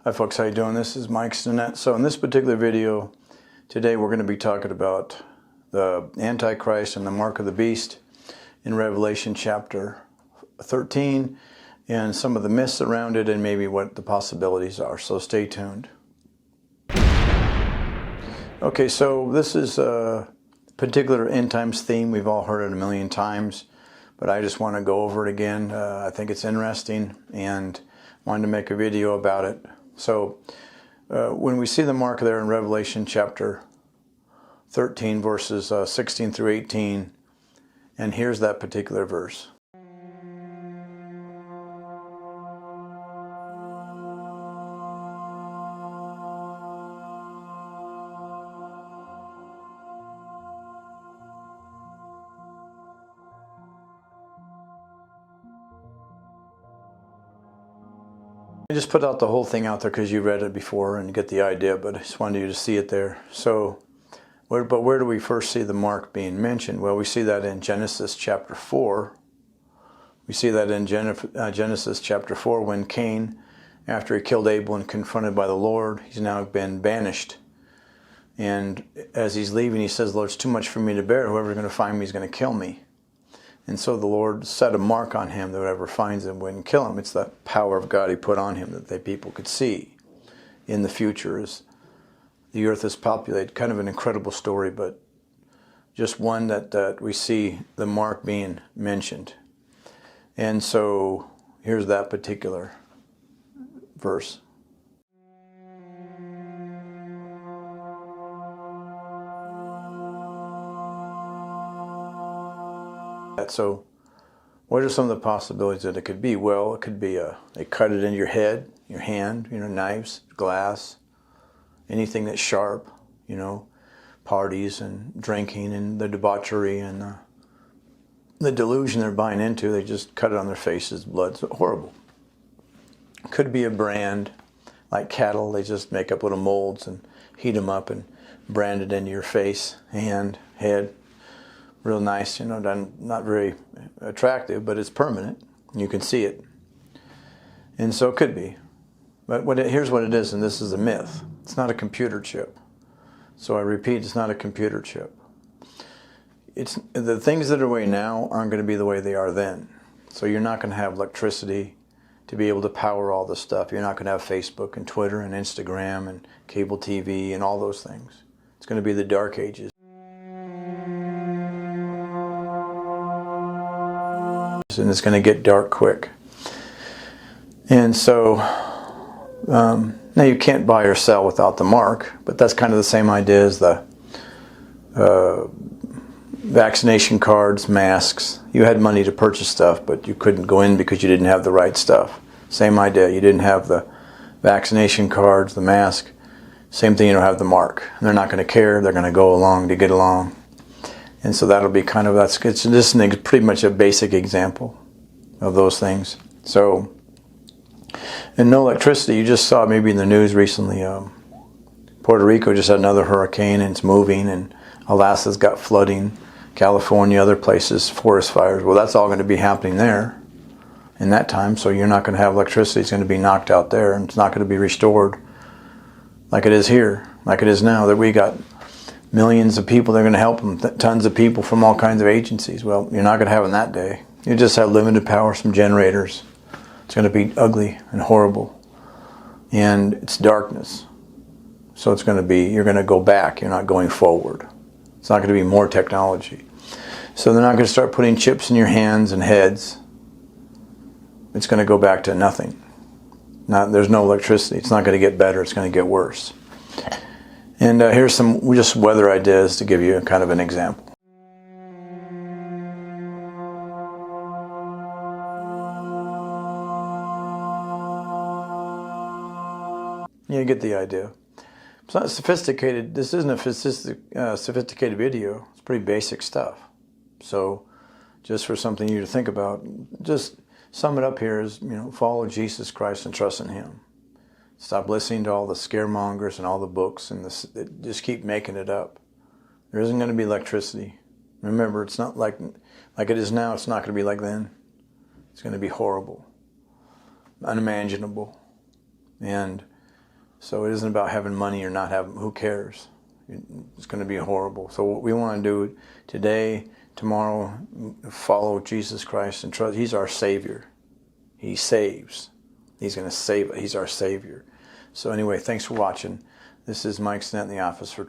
Hi folks, how you doing? This is Mike Stinnett. So in this particular video today we're going to be talking about the Antichrist and the mark of the beast in Revelation chapter 13 and some of the myths around it and maybe what the possibilities are. So stay tuned. Okay, so this is a particular end times theme. We've all heard it a million times, but I just want to go over it again. I think it's interesting and wanted to make a video about it. So when we see the mark there in Revelation chapter 13 verses 16 through 18, and here's that particular verse. I just put out the whole thing out there because you read it before and get the idea, but I just wanted you to see it there. So, where do we first see the mark being mentioned? Well, we see that in Genesis chapter 4. We see that in Genesis chapter 4 when Cain, after he killed Abel and confronted by the Lord, he's now been banished. And as he's leaving, he says, Lord, it's too much for me to bear. Whoever's going to find me is going to kill me. And so the Lord set a mark on him that whoever finds him wouldn't kill him. It's that power of God he put on him that they people could see in the future as the earth is populated. Kind of an incredible story, but just one that we see the mark being mentioned. And so here's that particular verse. So what are some of the possibilities that it could be? Well, it could be they cut it into your head, your hand, knives, glass, anything that's sharp, parties and drinking and the debauchery and the delusion they're buying into. They just cut it on their faces, blood. It's horrible. It could be a brand like cattle. They just make up little molds and heat them up and brand it into your face, hand, head. Real nice, done, not very attractive, but it's permanent. You can see it. And so it could be. But here's what it is, and this is a myth. It's not a computer chip. So I repeat, it's not a computer chip. The things that are away now aren't going to be the way they are then. So you're not going to have electricity to be able to power all this stuff. You're not going to have Facebook and Twitter and Instagram and cable TV and all those things. It's going to be the dark ages. And it's going to get dark quick. And so now you can't buy or sell without the mark, but that's kind of the same idea as the vaccination cards, masks. You had money to purchase stuff, but you couldn't go in because you didn't have the right stuff. Same idea. You didn't have the vaccination cards, the mask. Same thing, you don't have the mark. And they're not going to care. They're going to go along to get along. And so that'll be kind of, it's just pretty much a basic example of those things. So, and no electricity. You just saw maybe in the news recently, Puerto Rico just had another hurricane and it's moving, and Alaska's got flooding, California, other places, forest fires. Well, that's all going to be happening there in that time. So you're not going to have electricity. It's going to be knocked out there, and it's not going to be restored like it is here, like it is now, that we got millions of people that are going to help them, tons of people from all kinds of agencies. Well, you're not going to have it that day. You just have limited power, some generators. It's going to be ugly and horrible. And it's darkness. So it's going to be, you're going to go back. You're not going forward. It's not going to be more technology. So they're not going to start putting chips in your hands and heads. It's going to go back to nothing. There's no electricity. It's not going to get better. It's going to get worse. And here's some just weather ideas to give you kind of an example. You get the idea. It's not sophisticated. This isn't a sophisticated video. It's pretty basic stuff. So just for something you to think about, just sum it up here is, follow Jesus Christ and trust in Him. Stop listening to all the scaremongers and all the books and just keep making it up. There isn't going to be electricity. Remember, it's not like it is now. It's not going to be like then. It's going to be horrible, unimaginable. And So it isn't about having money or not having. Who cares? It's going to be horrible. So what we want to do today, tomorrow, follow Jesus Christ and trust. He's our Savior. He saves. He's going to save. He's our Savior. So anyway, thanks for watching. This is Mike Snett in the office for